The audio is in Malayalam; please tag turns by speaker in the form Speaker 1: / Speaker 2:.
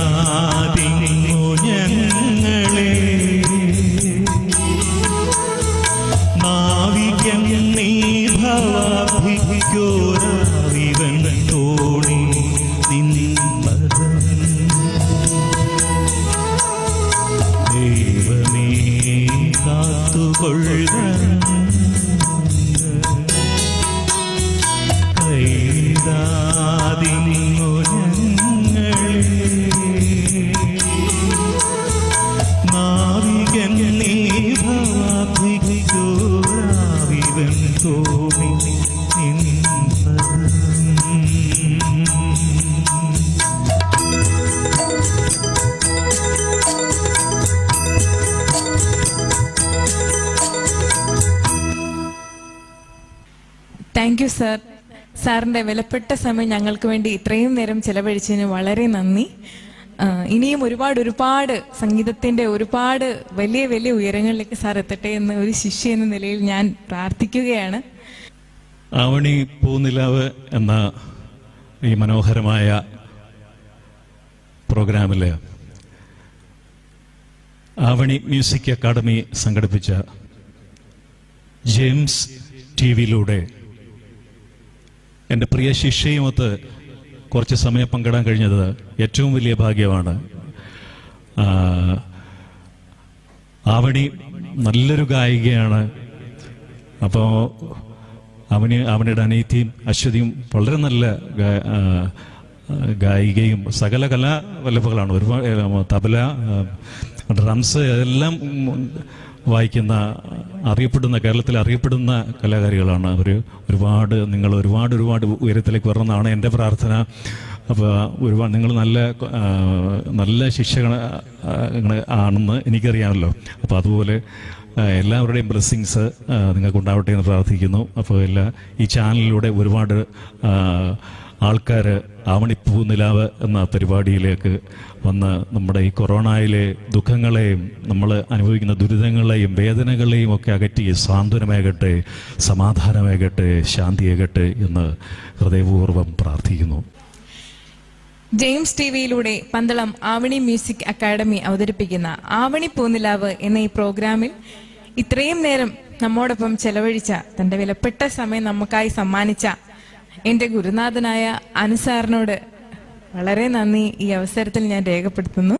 Speaker 1: കൈവിടാതിങ്ങു ഞങ്ങളെ നാവികൻ നീ ഭവാഭിഘോരാവിവൻ തോണി നിൻപദം ദൈവമേ കാത്തുകൊള്ളുക കൈവിടാതിങ്ങു ഞങ്ങളെ നാവികൻ നീ ഭവാഭിഘോരാവിവൻ തോണി നിൻപദം.
Speaker 2: Thank you sir. സാറിൻ്റെ വിലപ്പെട്ട സമയം ഞങ്ങൾക്ക് വേണ്ടി ഇത്രയും നേരം ചെലവഴിച്ചതിന് വളരെ നന്ദി. ഇനിയും ഒരുപാട് സംഗീതത്തിൻ്റെ ഒരുപാട് വലിയ വലിയ ഉയരങ്ങളിലേക്ക് സാർ എത്തട്ടെ എന്ന് ഒരു ശിഷ്യ എന്ന നിലയിൽ ഞാൻ പ്രാർത്ഥിക്കുകയാണ്.
Speaker 1: ആവണി പൂനിലാവ് എന്ന ഈ മനോഹരമായ പ്രോഗ്രാമിൽ ആവണി മ്യൂസിക് അക്കാദമി സംഘടിപ്പിച്ച ജെയിംസ് ടിവിയിലൂടെ എൻ്റെ പ്രിയ ശിഷ്യയുമൊത്ത് കുറച്ച് സമയം പങ്കിടാൻ കഴിഞ്ഞത് ഏറ്റവും വലിയ ഭാഗ്യമാണ്. ആവണി നല്ലൊരു ഗായികയാണ്. അപ്പോൾ അവനുടെ അനിയത്തിയും അശ്വതിയും വളരെ നല്ല ഗായികയും സകല കലാവല്ലഭകളാണ്. ഒരുപാട് തബല, ഡ്രംസ് എല്ലാം വായിക്കുന്ന കേരളത്തിൽ അറിയപ്പെടുന്ന കലാകാരികളാണ് അവർ. നിങ്ങൾ ഒരുപാട് ഉയരത്തിലേക്ക് വരണമെന്നാണ് എൻ്റെ പ്രാർത്ഥന. അപ്പോൾ നിങ്ങൾ നല്ല ശിക്ഷകൾ ആണെന്ന് എനിക്കറിയാമല്ലോ. അപ്പോൾ അതുപോലെ എല്ലാവരുടെയും ബ്ലെസ്സിങ്സ് നിങ്ങൾക്കുണ്ടാവട്ടെ എന്ന് പ്രാർത്ഥിക്കുന്നു. അപ്പോൾ ഈ ചാനലിലൂടെ ഒരുപാട് ആൾക്കാർ ആവണിപ്പൂ നിലാവ് എന്ന പരിപാടിയിലേക്ക് വന്ന് നമ്മുടെ ഈ കൊറോണയിലെ ദുഃഖങ്ങളെയും നമ്മൾ അനുഭവിക്കുന്ന ദുരിതങ്ങളെയും വേദനകളെയും ഒക്കെ അകറ്റി സാന്ത്വനമേകട്ടെ, സമാധാനമേകട്ടെ, ശാന്തിയേകട്ടെ എന്ന് ഹൃദയപൂർവ്വം പ്രാർത്ഥിക്കുന്നു.
Speaker 2: ജെയിംസ് ടിവിയിലൂടെ പന്തളം ആവണി മ്യൂസിക് അക്കാദമി അവതരിപ്പിക്കുന്ന ആവണി പൂനിലാവ് എന്ന ഈ പ്രോഗ്രാമിൽ ഇത്രയും നേരം നമ്മോടൊപ്പം ചെലവഴിച്ച, തൻ്റെ വിലപ്പെട്ട സമയം നമുക്കായി സമ്മാനിച്ച എൻ്റെ ഗുരുനാഥനായ അനുസാറിനോട് വളരെ നന്ദി ഈ അവസരത്തിൽ ഞാൻ രേഖപ്പെടുത്തുന്നു.